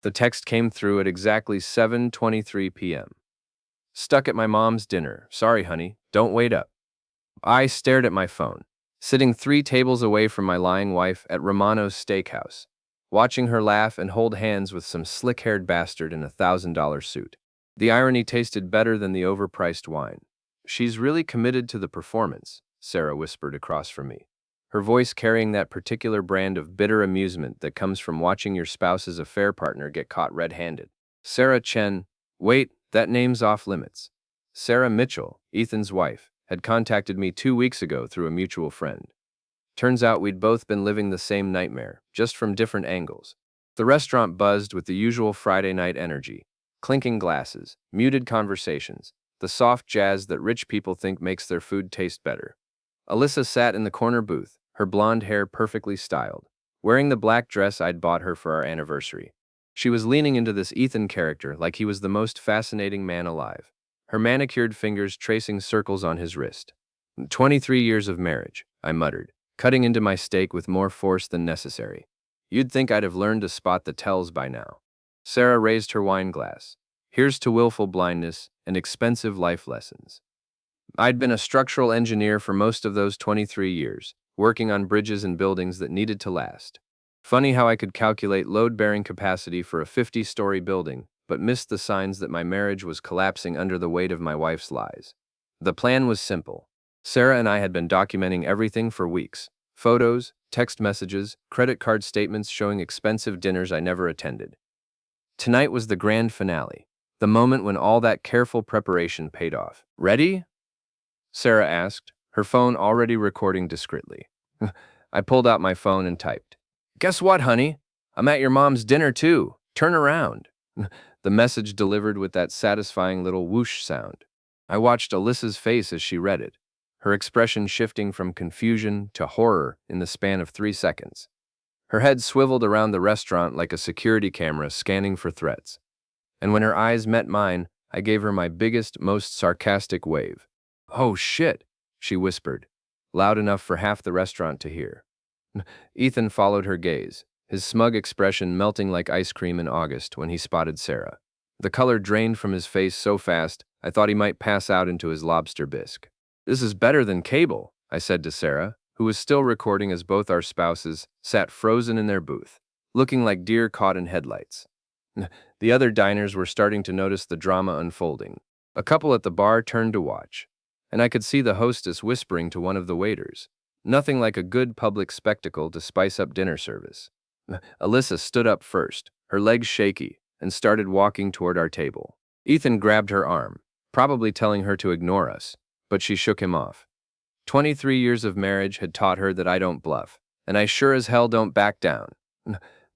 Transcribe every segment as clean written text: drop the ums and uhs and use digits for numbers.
The text came through at exactly 7:23 p.m. Stuck at my mom's dinner. Sorry, honey. Don't wait up. I stared at my phone, sitting 3 tables away from my lying wife at Romano's Steakhouse, watching her laugh and hold hands with some slick-haired bastard in a $1,000 suit. The irony tasted better than the overpriced wine. She's really committed to the performance, Sarah whispered across from me, her voice carrying that particular brand of bitter amusement that comes from watching your spouse's affair partner get caught red-handed. Sarah Chen, wait, that name's off limits. Sarah Mitchell, Ethan's wife, had contacted me 2 weeks ago through a mutual friend. Turns out we'd both been living the same nightmare, just from different angles. The restaurant buzzed with the usual Friday night energy, clinking glasses, muted conversations, the soft jazz that rich people think makes their food taste better. Alyssa sat in the corner booth, her blonde hair perfectly styled, wearing the black dress I'd bought her for our anniversary. She was leaning into this Ethan character like he was the most fascinating man alive, her manicured fingers tracing circles on his wrist. 23 years of marriage, I muttered, cutting into my steak with more force than necessary. You'd think I'd have learned to spot the tells by now. Sarah raised her wine glass. Here's to willful blindness and expensive life lessons. I'd been a structural engineer for most of those 23 years, working on bridges and buildings that needed to last. Funny how I could calculate load-bearing capacity for a 50-story building, but missed the signs that my marriage was collapsing under the weight of my wife's lies. The plan was simple. Sarah and I had been documenting everything for weeks. Photos, text messages, credit card statements showing expensive dinners I never attended. Tonight was the grand finale, the moment when all that careful preparation paid off. Ready? Sarah asked, her phone already recording discreetly. I pulled out my phone and typed, "Guess what, honey? I'm at your mom's dinner too. Turn around." The message delivered with that satisfying little whoosh sound. I watched Alyssa's face as she read it, her expression shifting from confusion to horror in the span of 3 seconds. Her head swiveled around the restaurant like a security camera scanning for threats. And when her eyes met mine, I gave her my biggest, most sarcastic wave. "Oh shit," she whispered, loud enough for half the restaurant to hear. Ethan followed her gaze, his smug expression melting like ice cream in August when he spotted Sarah. The color drained from his face so fast, I thought he might pass out into his lobster bisque. "This is better than cable," I said to Sarah, who was still recording as both our spouses sat frozen in their booth, looking like deer caught in headlights. The other diners were starting to notice the drama unfolding. A couple at the bar turned to watch, and I could see the hostess whispering to one of the waiters. Nothing like a good public spectacle to spice up dinner service. Alyssa stood up first, her legs shaky, and started walking toward our table. Ethan grabbed her arm, probably telling her to ignore us, but she shook him off. 23 years of marriage had taught her that I don't bluff, and I sure as hell don't back down.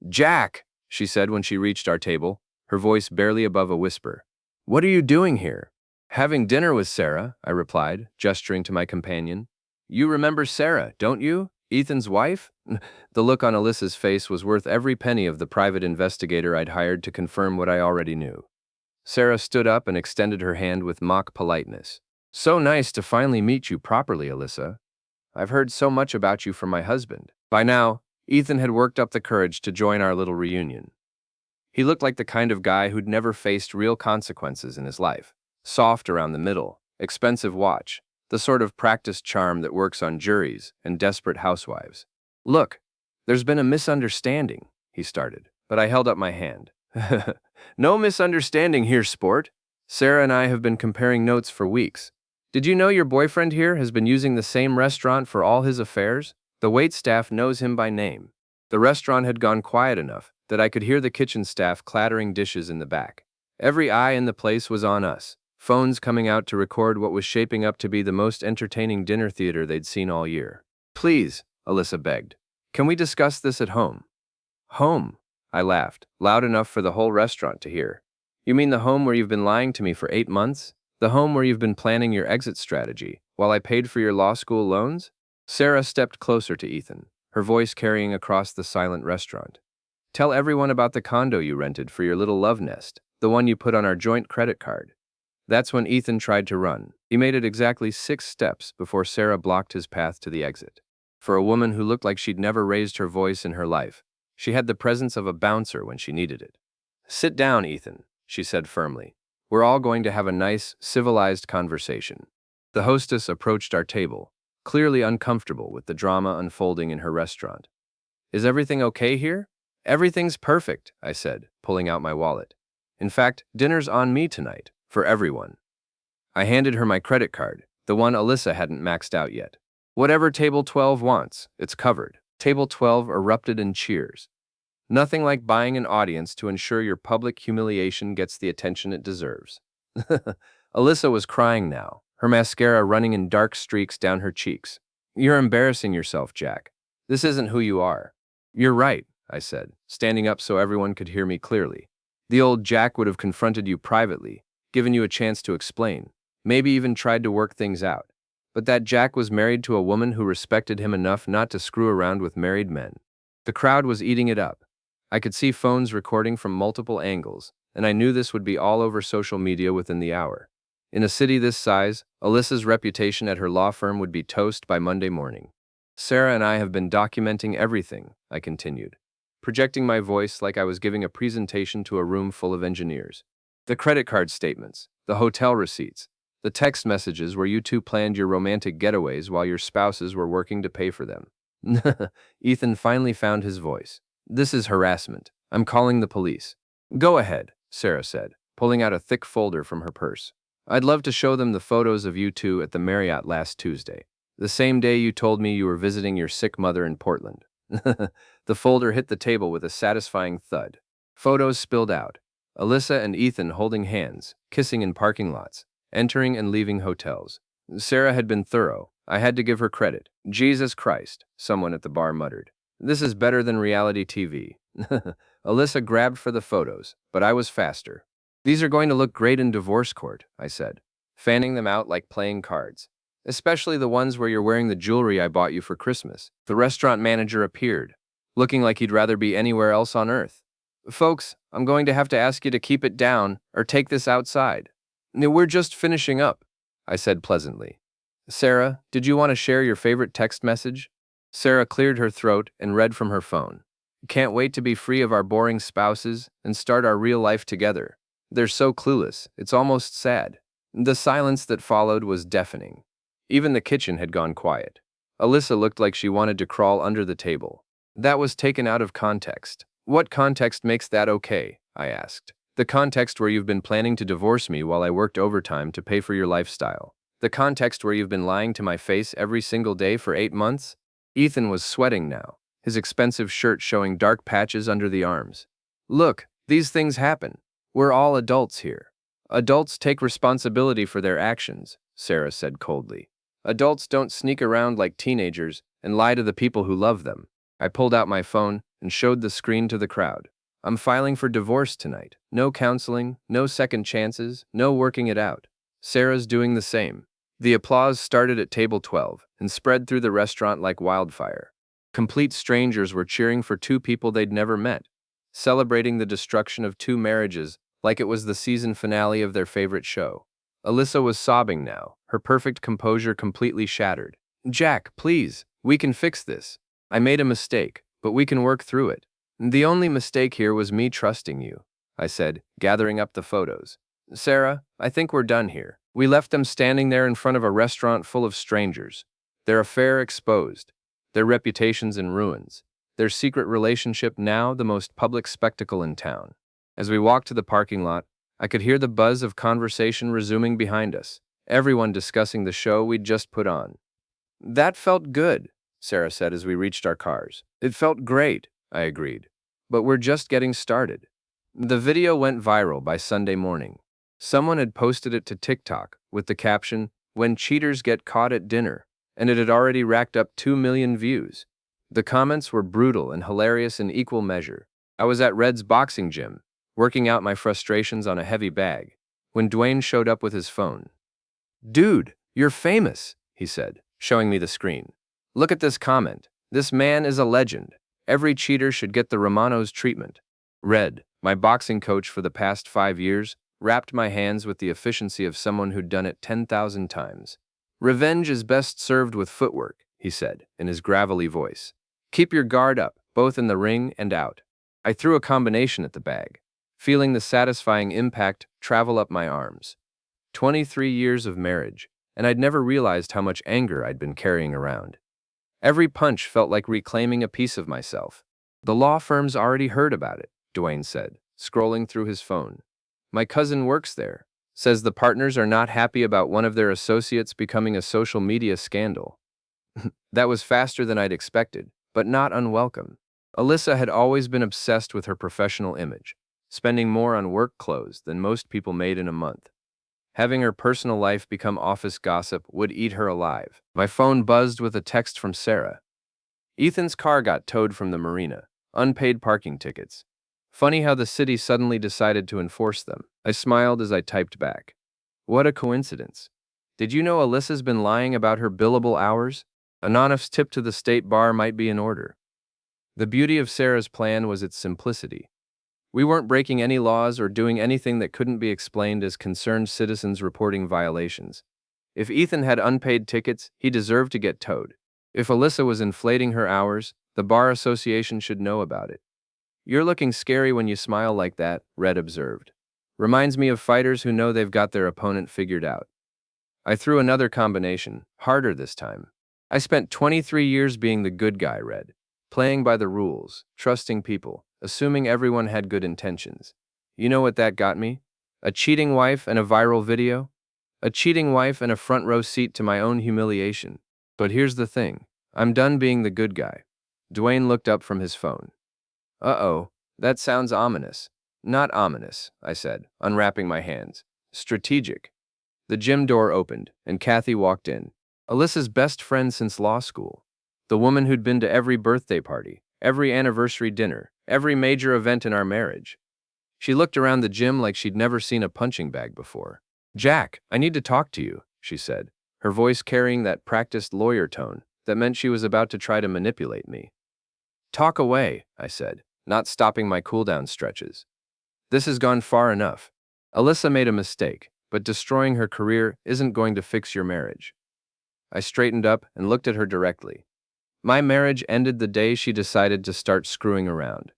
"Jack," she said when she reached our table, her voice barely above a whisper. "What are you doing here?" "Having dinner with Sarah," I replied, gesturing to my companion. "You remember Sarah, don't you? Ethan's wife?" The look on Alyssa's face was worth every penny of the private investigator I'd hired to confirm what I already knew. Sarah stood up and extended her hand with mock politeness. "So nice to finally meet you properly, Alyssa. I've heard so much about you from my husband." By now, Ethan had worked up the courage to join our little reunion. He looked like the kind of guy who'd never faced real consequences in his life. Soft around the middle, expensive watch, the sort of practiced charm that works on juries and desperate housewives. "Look, there's been a misunderstanding," he started, but I held up my hand. "No misunderstanding here, sport. Sarah and I have been comparing notes for weeks. Did you know your boyfriend here has been using the same restaurant for all his affairs? The waitstaff knows him by name." The restaurant had gone quiet enough that I could hear the kitchen staff clattering dishes in the back. Every eye in the place was on us, phones coming out to record what was shaping up to be the most entertaining dinner theater they'd seen all year. "Please," Alyssa begged, "can we discuss this at home?" "Home?" I laughed, loud enough for the whole restaurant to hear. "You mean the home where you've been lying to me for 8 months? The home where you've been planning your exit strategy, while I paid for your law school loans?" Sarah stepped closer to Ethan, her voice carrying across the silent restaurant. "Tell everyone about the condo you rented for your little love nest, the one you put on our joint credit card." That's when Ethan tried to run. He made it exactly 6 steps before Sarah blocked his path to the exit. For a woman who looked like she'd never raised her voice in her life, she had the presence of a bouncer when she needed it. Sit down, Ethan, she said firmly. We're all going to have a nice, civilized conversation. The hostess approached our table, clearly uncomfortable with the drama unfolding in her restaurant. Is everything okay here? Everything's perfect, I said, pulling out my wallet. In fact, dinner's on me tonight, for everyone. I handed her my credit card, the one Alyssa hadn't maxed out yet. Whatever Table 12 wants, it's covered. Table 12 erupted in cheers. Nothing like buying an audience to ensure your public humiliation gets the attention it deserves. Alyssa was crying now, her mascara running in dark streaks down her cheeks. You're embarrassing yourself, Jack. This isn't who you are. You're right, I said, standing up so everyone could hear me clearly. The old Jack would have confronted you privately, given you a chance to explain, maybe even tried to work things out. But that Jack was married to a woman who respected him enough not to screw around with married men. The crowd was eating it up. I could see phones recording from multiple angles, and I knew this would be all over social media within the hour. In a city this size, Alyssa's reputation at her law firm would be toast by Monday morning. Sarah and I have been documenting everything, I continued, projecting my voice like I was giving a presentation to a room full of engineers. The credit card statements, the hotel receipts, the text messages where you two planned your romantic getaways while your spouses were working to pay for them. Ethan finally found his voice. This is harassment. I'm calling the police. Go ahead, Sarah said, pulling out a thick folder from her purse. I'd love to show them the photos of you two at the Marriott last Tuesday, the same day you told me you were visiting your sick mother in Portland. The folder hit the table with a satisfying thud. Photos spilled out. Alyssa and Ethan holding hands, kissing in parking lots, entering and leaving hotels. Sarah had been thorough. I had to give her credit. Jesus Christ, someone at the bar muttered. This is better than reality TV. Alyssa grabbed for the photos, but I was faster. These are going to look great in divorce court, I said, fanning them out like playing cards. Especially the ones where you're wearing the jewelry I bought you for Christmas. The restaurant manager appeared, looking like he'd rather be anywhere else on earth. Folks, I'm going to have to ask you to keep it down or take this outside. We're just finishing up, I said pleasantly. Sarah, did you want to share your favorite text message? Sarah cleared her throat and read from her phone. Can't wait to be free of our boring spouses and start our real life together. They're so clueless, it's almost sad. The silence that followed was deafening. Even the kitchen had gone quiet. Alyssa looked like she wanted to crawl under the table. That was taken out of context. What context makes that okay? I asked. The context where you've been planning to divorce me while I worked overtime to pay for your lifestyle. The context where you've been lying to my face every single day for 8 months? Ethan was sweating now, his expensive shirt showing dark patches under the arms. Look, these things happen. We're all adults here. Adults take responsibility for their actions, Sarah said coldly. Adults don't sneak around like teenagers and lie to the people who love them. I pulled out my phone and showed the screen to the crowd. I'm filing for divorce tonight. No counseling, no second chances, no working it out. Sarah's doing the same. The applause started at table 12 and spread through the restaurant like wildfire. Complete strangers were cheering for two people they'd never met, celebrating the destruction of two marriages like it was the season finale of their favorite show. Alyssa was sobbing now, her perfect composure completely shattered. Jack, please, we can fix this. I made a mistake, but we can work through it. The only mistake here was me trusting you, I said, gathering up the photos. Sarah, I think we're done here. We left them standing there in front of a restaurant full of strangers. Their affair exposed, their reputations in ruins, their secret relationship now the most public spectacle in town. As we walked to the parking lot, I could hear the buzz of conversation resuming behind us, everyone discussing the show we'd just put on. That felt good, Sarah said as we reached our cars. It felt great, I agreed. But we're just getting started. The video went viral by Sunday morning. Someone had posted it to TikTok with the caption, "When cheaters get caught at dinner," and it had already racked up 2 million views. The comments were brutal and hilarious in equal measure. I was at Red's boxing gym, working out my frustrations on a heavy bag, when Dwayne showed up with his phone. Dude, you're famous, he said, showing me the screen. Look at this comment. This man is a legend. Every cheater should get the Romano's treatment. Red, my boxing coach for the past 5 years, wrapped my hands with the efficiency of someone who'd done it 10,000 times. Revenge is best served with footwork, he said, in his gravelly voice. Keep your guard up, both in the ring and out. I threw a combination at the bag. feeling the satisfying impact travel up my arms. 23 years of marriage, and I'd never realized how much anger I'd been carrying around. Every punch felt like reclaiming a piece of myself. The law firm's already heard about it, Dwayne said, scrolling through his phone. My cousin works there. Says the partners are not happy about one of their associates becoming a social media scandal. That was faster than I'd expected, but not unwelcome. Alyssa had always been obsessed with her professional image, spending more on work clothes than most people made in a month. Having her personal life become office gossip would eat her alive. My phone buzzed with a text from Sarah. Ethan's car got towed from the marina. Unpaid parking tickets. Funny how the city suddenly decided to enforce them. I smiled as I typed back. What a coincidence. Did you know Alyssa's been lying about her billable hours? Anonym's tip to the state bar might be in order. The beauty of Sarah's plan was its simplicity. We weren't breaking any laws or doing anything that couldn't be explained as concerned citizens reporting violations. If Ethan had unpaid tickets, he deserved to get towed. If Alyssa was inflating her hours, the bar association should know about it. You're looking scary when you smile like that, Red observed. Reminds me of fighters who know they've got their opponent figured out. I threw another combination, harder this time. I spent 23 years being the good guy, Red. Playing by the rules, trusting people, assuming everyone had good intentions. You know what that got me? A cheating wife and a viral video? A cheating wife and a front row seat to my own humiliation. But here's the thing. I'm done being the good guy. Dwayne looked up from his phone. Uh-oh, that sounds ominous. Not ominous, I said, unwrapping my hands. Strategic. The gym door opened, and Kathy walked in. Alyssa's best friend since law school. The woman who'd been to every birthday party, every anniversary dinner, every major event in our marriage. She looked around the gym like she'd never seen a punching bag before. Jack, I need to talk to you, she said, her voice carrying that practiced lawyer tone that meant she was about to try to manipulate me. Talk away, I said, not stopping my cool-down stretches. This has gone far enough. Alyssa made a mistake, but destroying her career isn't going to fix your marriage. I straightened up and looked at her directly. My marriage ended the day she decided to start screwing around.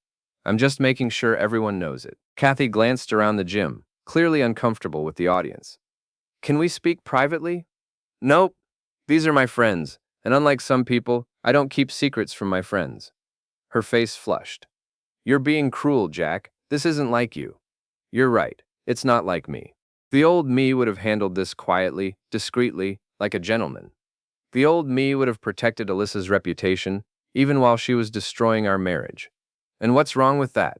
I'm just making sure everyone knows it. Kathy glanced around the gym, clearly uncomfortable with the audience. Can we speak privately? Nope. These are my friends, and unlike some people, I don't keep secrets from my friends. Her face flushed. You're being cruel, Jack. This isn't like you. You're right. It's not like me. The old me would have handled this quietly, discreetly, like a gentleman. The old me would have protected Alyssa's reputation, even while she was destroying our marriage. And what's wrong with that?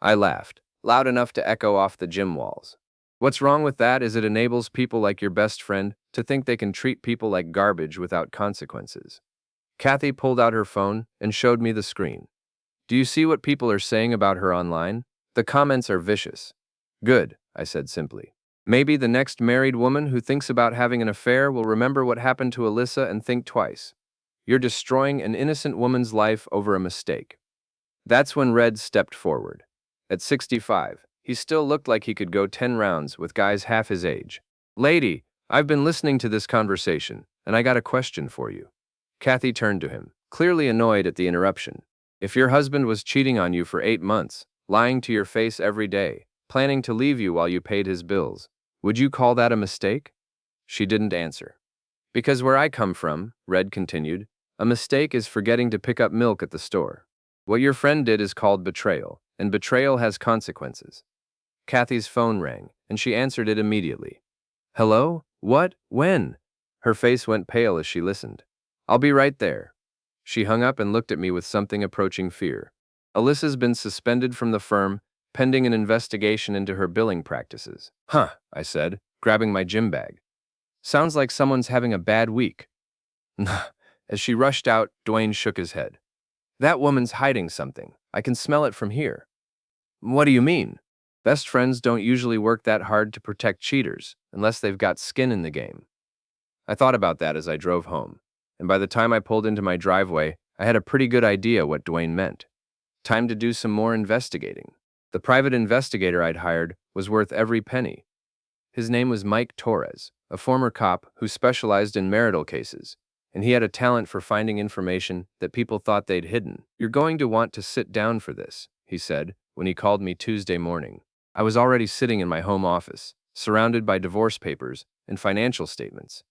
I laughed, loud enough to echo off the gym walls. What's wrong with that is it enables people like your best friend to think they can treat people like garbage without consequences. Kathy pulled out her phone and showed me the screen. Do you see what people are saying about her online? The comments are vicious. Good, I said simply. Maybe the next married woman who thinks about having an affair will remember what happened to Alyssa and think twice. You're destroying an innocent woman's life over a mistake. That's when Red stepped forward. At 65, he still looked like he could go 10 rounds with guys half his age. Lady, I've been listening to this conversation, and I got a question for you. Kathy turned to him, clearly annoyed at the interruption. If your husband was cheating on you for 8 months, lying to your face every day, planning to leave you while you paid his bills, would you call that a mistake? She didn't answer. Because where I come from, Red continued, a mistake is forgetting to pick up milk at the store. What your friend did is called betrayal, and betrayal has consequences. Kathy's phone rang, and she answered it immediately. Hello? What? When? Her face went pale as she listened. I'll be right there. She hung up and looked at me with something approaching fear. Alyssa's been suspended from the firm, pending an investigation into her billing practices. Huh, I said, grabbing my gym bag. Sounds like someone's having a bad week. As she rushed out, Dwayne shook his head. That woman's hiding something. I can smell it from here. What do you mean? Best friends don't usually work that hard to protect cheaters, unless they've got skin in the game. I thought about that as I drove home, and by the time I pulled into my driveway, I had a pretty good idea what Dwayne meant. Time to do some more investigating. The private investigator I'd hired was worth every penny. His name was Mike Torres, a former cop who specialized in marital cases, and he had a talent for finding information that people thought they'd hidden. You're going to want to sit down for this, he said, when he called me Tuesday morning. I was already sitting in my home office, surrounded by divorce papers and financial statements.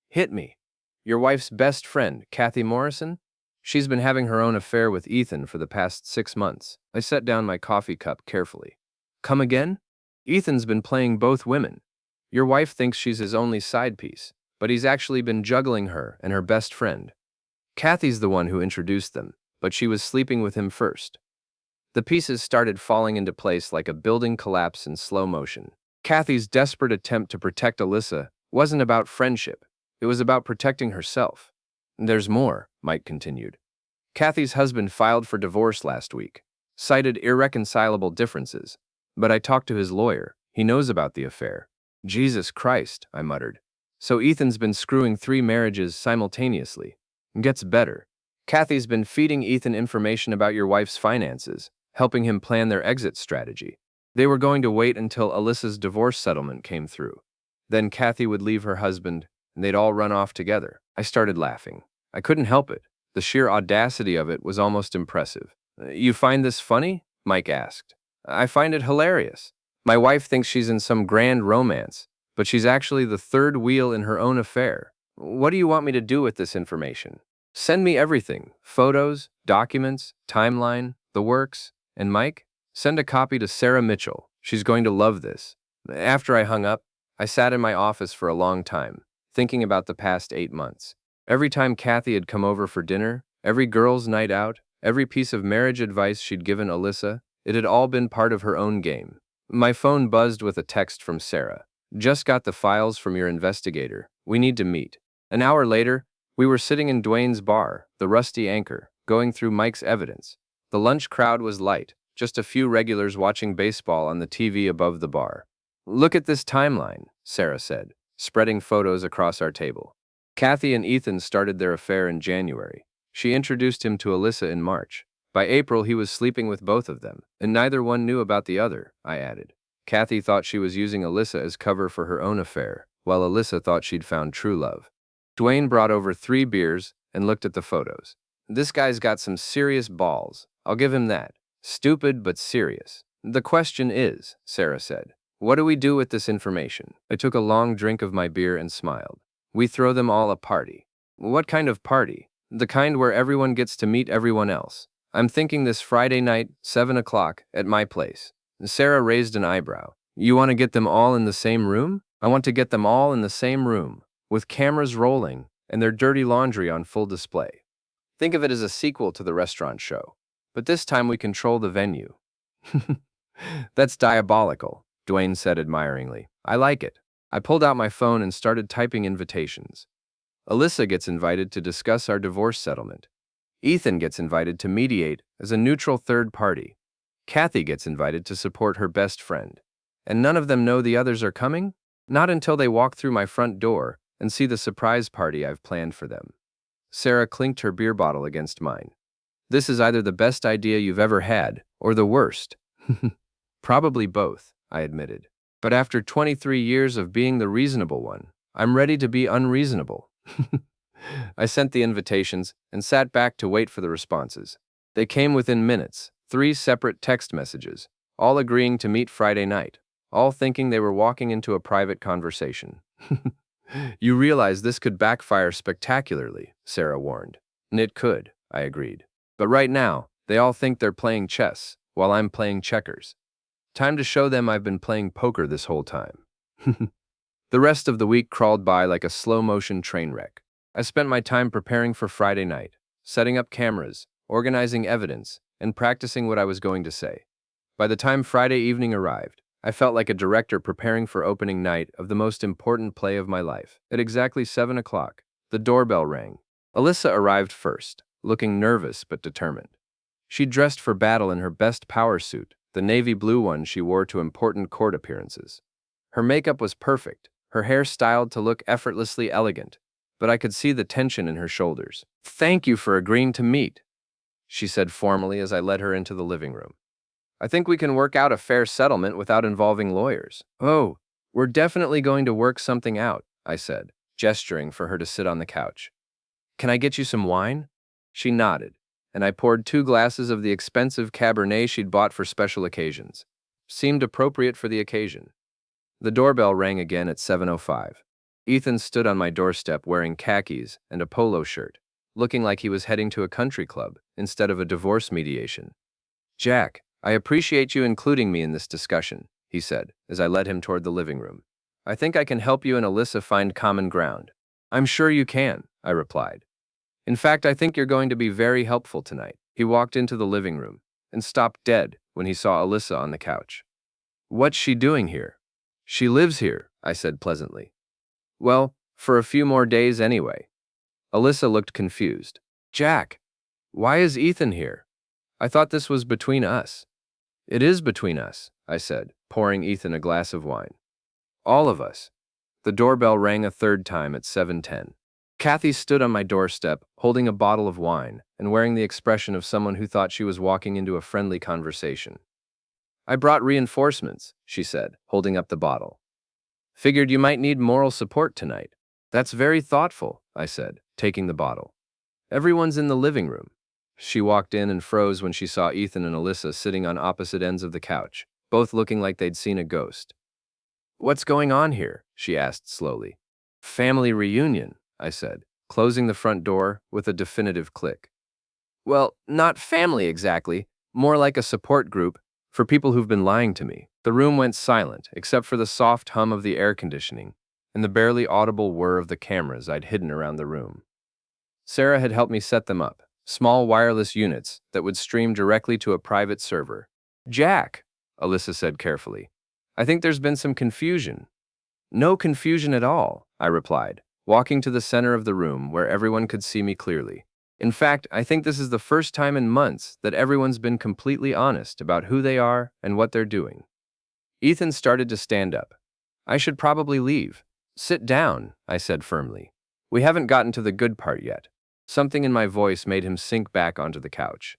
Hit me. Your wife's best friend, Kathy Morrison? She's been having her own affair with Ethan for the past 6 months. I set down my coffee cup carefully. Come again? Ethan's been playing both women. Your wife thinks she's his only side piece, but he's actually been juggling her and her best friend. Kathy's the one who introduced them, but she was sleeping with him first. The pieces started falling into place like a building collapse in slow motion. Kathy's desperate attempt to protect Alyssa wasn't about friendship. It was about protecting herself. There's more, Mike continued. Kathy's husband filed for divorce last week, cited irreconcilable differences. But I talked to his lawyer. He knows about the affair. Jesus Christ, I muttered. So Ethan's been screwing 3 marriages simultaneously. Gets better. Kathy's been feeding Ethan information about your wife's finances, helping him plan their exit strategy. They were going to wait until Alyssa's divorce settlement came through. Then Kathy would leave her husband, and they'd all run off together. I started laughing. I couldn't help it. The sheer audacity of it was almost impressive. You find this funny? Mike asked. I find it hilarious. My wife thinks she's in some grand romance, but she's actually the third wheel in her own affair. What do you want me to do with this information? Send me everything. Photos, documents, timeline, the works. And Mike, send a copy to Sarah Mitchell. She's going to love this. After I hung up, I sat in my office for a long time, thinking about the past 8 months. Every time Kathy had come over for dinner, every girls' night out, every piece of marriage advice she'd given Alyssa, it had all been part of her own game. My phone buzzed with a text from Sarah. Just got the files from your investigator. We need to meet. An hour later, we were sitting in Dwayne's bar, the Rusty Anchor, going through Mike's evidence. The lunch crowd was light, just a few regulars watching baseball on the TV above the bar. Look at this timeline, Sarah said, spreading photos across our table. Kathy and Ethan started their affair in January. She introduced him to Alyssa in March. By April, he was sleeping with both of them, and neither one knew about the other, I added. Kathy thought she was using Alyssa as cover for her own affair, while Alyssa thought she'd found true love. Dwayne brought over 3 beers and looked at the photos. This guy's got some serious balls. I'll give him that. Stupid but serious. The question is, Sarah said, what do we do with this information? I took a long drink of my beer and smiled. We throw them all a party. What kind of party? The kind where everyone gets to meet everyone else. I'm thinking this Friday night, 7 o'clock, at my place. Sarah raised an eyebrow. You want to get them all in the same room? I want to get them all in the same room, with cameras rolling and their dirty laundry on full display. Think of it as a sequel to the restaurant show. But this time we control the venue. That's diabolical, Dwayne said admiringly. I like it. I pulled out my phone and started typing invitations. Alyssa gets invited to discuss our divorce settlement. Ethan gets invited to mediate as a neutral third party. Kathy gets invited to support her best friend. And none of them know the others are coming? Not until they walk through my front door and see the surprise party I've planned for them. Sarah clinked her beer bottle against mine. This is either the best idea you've ever had, or the worst. Probably both, I admitted. But after 23 years of being the reasonable one, I'm ready to be unreasonable. I sent the invitations and sat back to wait for the responses. They came within minutes, 3 separate text messages, all agreeing to meet Friday night, all thinking they were walking into a private conversation. You realize this could backfire spectacularly, Sarah warned. And it could, I agreed. But right now, they all think they're playing chess, while I'm playing checkers. Time to show them I've been playing poker this whole time. The rest of the week crawled by like a slow-motion train wreck. I spent my time preparing for Friday night, setting up cameras, organizing evidence, and practicing what I was going to say. By the time Friday evening arrived, I felt like a director preparing for opening night of the most important play of my life. At exactly 7 o'clock, the doorbell rang. Alyssa arrived first, looking nervous but determined. She dressed for battle in her best power suit, the navy blue one she wore to important court appearances. Her makeup was perfect, her hair styled to look effortlessly elegant, but I could see the tension in her shoulders. "Thank you for agreeing to meet," she said formally as I led her into the living room. "I think we can work out a fair settlement without involving lawyers." "Oh, we're definitely going to work something out," I said, gesturing for her to sit on the couch. "Can I get you some wine?" She nodded, and I poured 2 glasses of the expensive Cabernet she'd bought for special occasions. Seemed appropriate for the occasion. The doorbell rang again at 7:05. Ethan stood on my doorstep wearing khakis and a polo shirt, looking like he was heading to a country club instead of a divorce mediation. "Jack, I appreciate you including me in this discussion," he said, as I led him toward the living room. "I think I can help you and Alyssa find common ground." "I'm sure you can," I replied. "In fact, I think you're going to be very helpful tonight." He walked into the living room and stopped dead when he saw Alyssa on the couch. "What's she doing here?" "She lives here," I said pleasantly. "Well, for a few more days anyway." Alyssa looked confused. "Jack, why is Ethan here? I thought this was between us." "It is between us," I said, pouring Ethan a glass of wine. "All of us." The doorbell rang a third time at 7:10. Kathy stood on my doorstep, holding a bottle of wine and wearing the expression of someone who thought she was walking into a friendly conversation. "I brought reinforcements," she said, holding up the bottle. "Figured you might need moral support tonight." "That's very thoughtful," I said, taking the bottle. "Everyone's in the living room." She walked in and froze when she saw Ethan and Alyssa sitting on opposite ends of the couch, both looking like they'd seen a ghost. "What's going on here?" she asked slowly. "Family reunion," I said, closing the front door with a definitive click. "Well, not family exactly, more like a support group for people who've been lying to me." The room went silent, except for the soft hum of the air conditioning and the barely audible whir of the cameras I'd hidden around the room. Sarah had helped me set them up, small wireless units that would stream directly to a private server. "Jack," Alyssa said carefully, "I think there's been some confusion." "No confusion at all," I replied, walking to the center of the room where everyone could see me clearly. "In fact, I think this is the first time in months that everyone's been completely honest about who they are and what they're doing." Ethan started to stand up. "I should probably leave." "Sit down," I said firmly. "We haven't gotten to the good part yet." Something in my voice made him sink back onto the couch.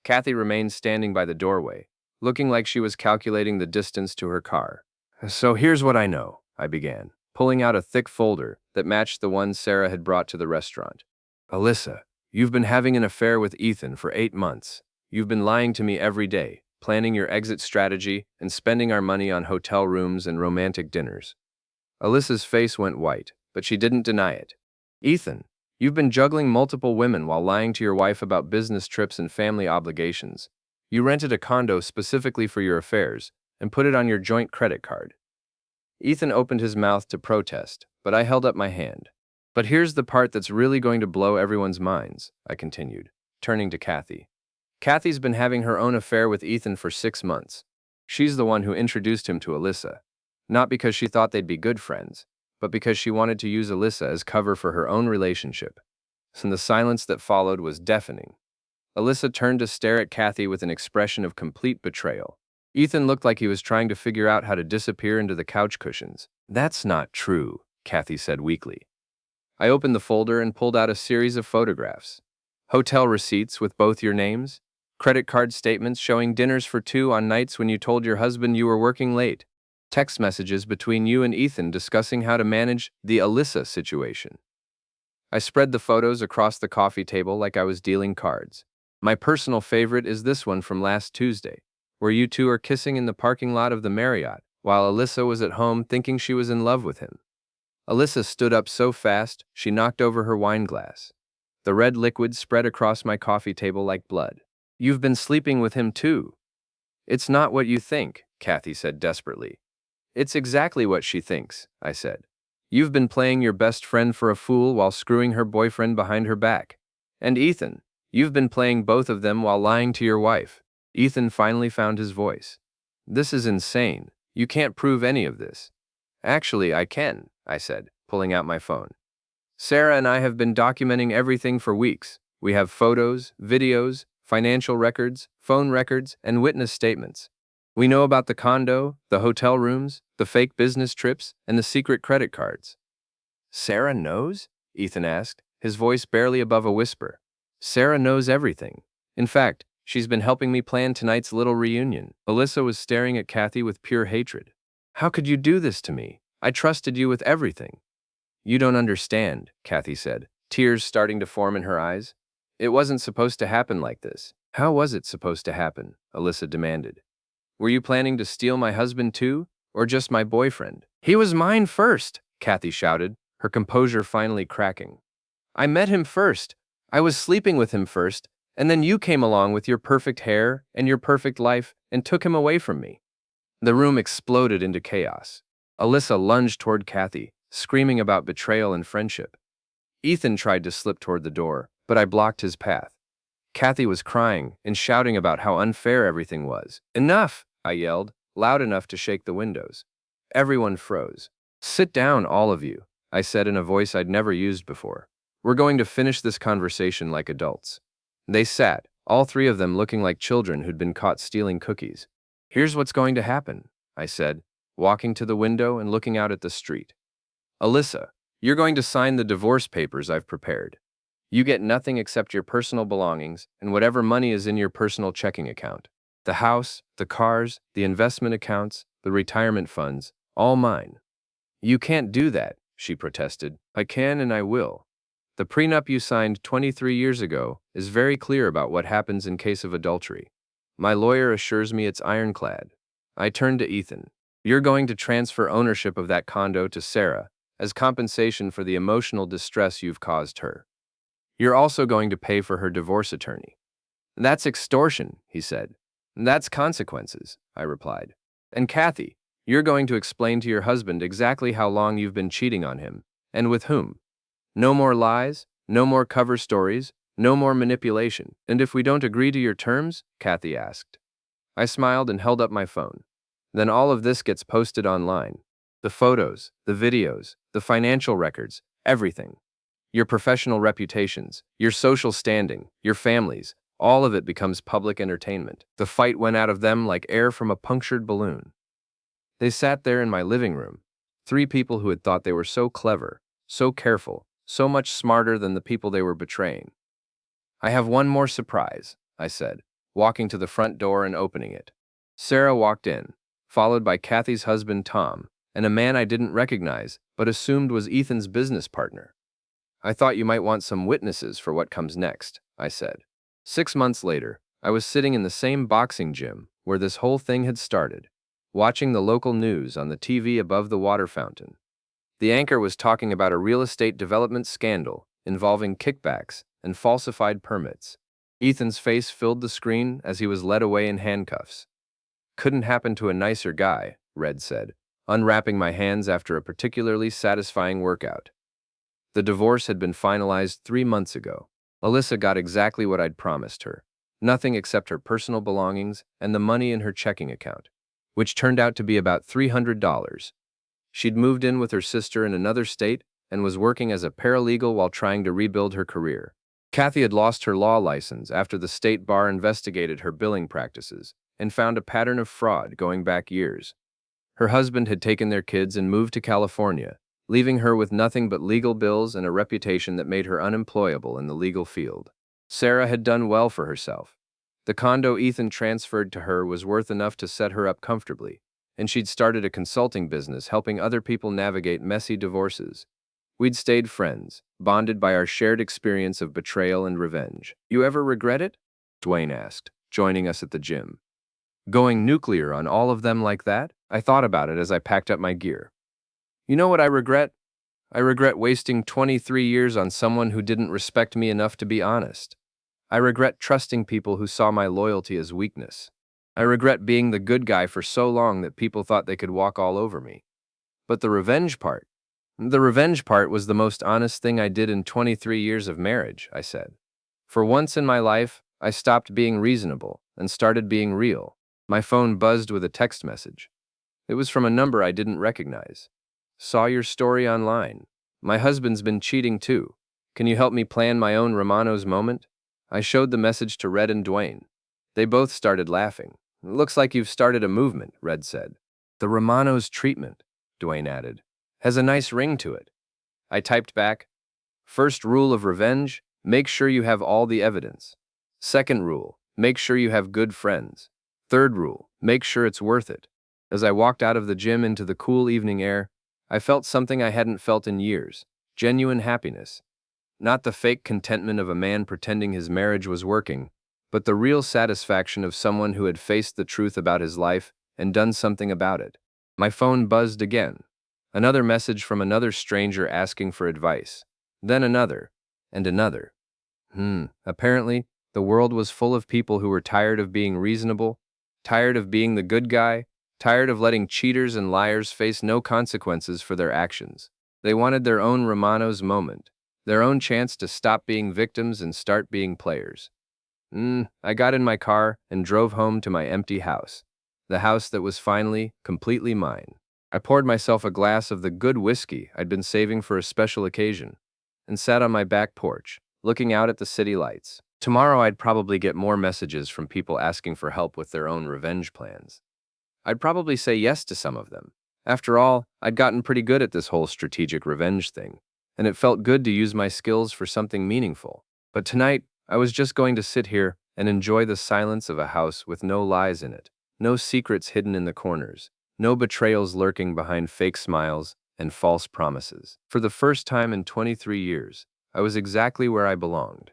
Kathy remained standing by the doorway, looking like she was calculating the distance to her car. "So here's what I know," I began, pulling out a thick folder that matched the one Sarah had brought to the restaurant. "Alyssa, you've been having an affair with Ethan for 8 months. You've been lying to me every day, planning your exit strategy and spending our money on hotel rooms and romantic dinners." Alyssa's face went white, but she didn't deny it. "Ethan, you've been juggling multiple women while lying to your wife about business trips and family obligations. You rented a condo specifically for your affairs and put it on your joint credit card." Ethan opened his mouth to protest, but I held up my hand. "But here's the part that's really going to blow everyone's minds," I continued, turning to Kathy. "Kathy's been having her own affair with Ethan for 6 months. She's the one who introduced him to Alyssa. Not because she thought they'd be good friends, but because she wanted to use Alyssa as cover for her own relationship." And the silence that followed was deafening. Alyssa turned to stare at Kathy with an expression of complete betrayal. Ethan looked like he was trying to figure out how to disappear into the couch cushions. "That's not true," Kathy said weakly. I opened the folder and pulled out a series of photographs. Hotel receipts with both your names, credit card statements showing dinners for 2 on nights when you told your husband you were working late, text messages between you and Ethan discussing how to manage the Alyssa situation. I spread the photos across the coffee table like I was dealing cards. "My personal favorite is this one from last Tuesday, where you two are kissing in the parking lot of the Marriott, while Alyssa was at home thinking she was in love with him." Alyssa stood up so fast, she knocked over her wine glass. The red liquid spread across my coffee table like blood. "You've been sleeping with him too." "It's not what you think," Kathy said desperately. "It's exactly what she thinks," I said. "You've been playing your best friend for a fool while screwing her boyfriend behind her back. And Ethan, you've been playing both of them while lying to your wife." Ethan finally found his voice. "This is insane. You can't prove any of this." "Actually, I can," I said, pulling out my phone. "Sarah and I have been documenting everything for weeks. We have photos, videos, financial records, phone records, and witness statements. We know about the condo, the hotel rooms, the fake business trips, and the secret credit cards." "Sarah knows?" Ethan asked, his voice barely above a whisper. "Sarah knows everything. In fact, she's been helping me plan tonight's little reunion." Alyssa was staring at Kathy with pure hatred. "How could you do this to me? I trusted you with everything." "You don't understand," Kathy said, tears starting to form in her eyes. "It wasn't supposed to happen like this." "How was it supposed to happen?" Alyssa demanded. Were you planning to steal my husband too, or just my boyfriend? He was mine first, Kathy shouted, her composure finally cracking. I met him first. I was sleeping with him first, and then you came along with your perfect hair and your perfect life and took him away from me. The room exploded into chaos. Alyssa lunged toward Kathy, screaming about betrayal and friendship. Ethan tried to slip toward the door, but I blocked his path. Kathy was crying and shouting about how unfair everything was. Enough, I yelled, loud enough to shake the windows. Everyone froze. Sit down, all of you, I said in a voice I'd never used before. We're going to finish this conversation like adults. They sat, all three of them looking like children who'd been caught stealing cookies. Here's what's going to happen, I said, walking to the window and looking out at the street. Alyssa, you're going to sign the divorce papers I've prepared. You get nothing except your personal belongings and whatever money is in your personal checking account. The house, the cars, the investment accounts, the retirement funds, all mine. You can't do that, she protested. I can and I will. The prenup you signed 23 years ago is very clear about what happens in case of adultery. My lawyer assures me it's ironclad. I turned to Ethan. You're going to transfer ownership of that condo to Sarah as compensation for the emotional distress you've caused her. You're also going to pay for her divorce attorney. That's extortion, he said. That's consequences, I replied. And Kathy, you're going to explain to your husband exactly how long you've been cheating on him, and with whom. No more lies, no more cover stories, no more manipulation. And if we don't agree to your terms? Kathy asked. I smiled and held up my phone. Then all of this gets posted online. The photos, the videos, the financial records, everything. Your professional reputations, your social standing, your families, all of it becomes public entertainment. The fight went out of them like air from a punctured balloon. They sat there in my living room, three people who had thought they were so clever, so careful, so much smarter than the people they were betraying. I have one more surprise, I said, walking to the front door and opening it. Sarah walked in, followed by Kathy's husband Tom, and a man I didn't recognize, but assumed was Ethan's business partner. I thought you might want some witnesses for what comes next, I said. 6 months later, I was sitting in the same boxing gym where this whole thing had started, watching the local news on the TV above the water fountain. The anchor was talking about a real estate development scandal involving kickbacks and falsified permits. Ethan's face filled the screen as he was led away in handcuffs. Couldn't happen to a nicer guy, Red said, unwrapping my hands after a particularly satisfying workout. The divorce had been finalized 3 months ago. Alyssa got exactly what I'd promised her, nothing except her personal belongings and the money in her checking account, which turned out to be about $300. She'd moved in with her sister in another state and was working as a paralegal while trying to rebuild her career. Kathy had lost her law license after the state bar investigated her billing practices and found a pattern of fraud going back years. Her husband had taken their kids and moved to California, leaving her with nothing but legal bills and a reputation that made her unemployable in the legal field. Sarah had done well for herself. The condo Ethan transferred to her was worth enough to set her up comfortably, and she'd started a consulting business helping other people navigate messy divorces. We'd stayed friends, bonded by our shared experience of betrayal and revenge. You ever regret it? Dwayne asked, joining us at the gym. Going nuclear on all of them like that? I thought about it as I packed up my gear. You know what I regret? I regret wasting 23 years on someone who didn't respect me enough to be honest. I regret trusting people who saw my loyalty as weakness. I regret being the good guy for so long that people thought they could walk all over me. But the revenge part was the most honest thing I did in 23 years of marriage, I said. For once in my life, I stopped being reasonable and started being real. My phone buzzed with a text message. It was from a number I didn't recognize. Saw your story online. My husband's been cheating too. Can you help me plan my own Romano's moment? I showed the message to Red and Dwayne. They both started laughing. Looks like you've started a movement, Red said. The Romano's treatment, Dwayne added, has a nice ring to it. I typed back, first rule of revenge, make sure you have all the evidence. Second rule, make sure you have good friends. Third rule, make sure it's worth it. As I walked out of the gym into the cool evening air, I felt something I hadn't felt in years, genuine happiness. Not the fake contentment of a man pretending his marriage was working, but the real satisfaction of someone who had faced the truth about his life and done something about it. My phone buzzed again. Another message from another stranger asking for advice. Then another, and another. Apparently, the world was full of people who were tired of being reasonable, tired of being the good guy, tired of letting cheaters and liars face no consequences for their actions. They wanted their own Romano's moment, their own chance to stop being victims and start being players. I got in my car and drove home to my empty house, the house that was finally, completely mine. I poured myself a glass of the good whiskey I'd been saving for a special occasion, and sat on my back porch, looking out at the city lights. Tomorrow I'd probably get more messages from people asking for help with their own revenge plans. I'd probably say yes to some of them. After all, I'd gotten pretty good at this whole strategic revenge thing, and it felt good to use my skills for something meaningful. But tonight, I was just going to sit here and enjoy the silence of a house with no lies in it, no secrets hidden in the corners, no betrayals lurking behind fake smiles and false promises. For the first time in 23 years, I was exactly where I belonged.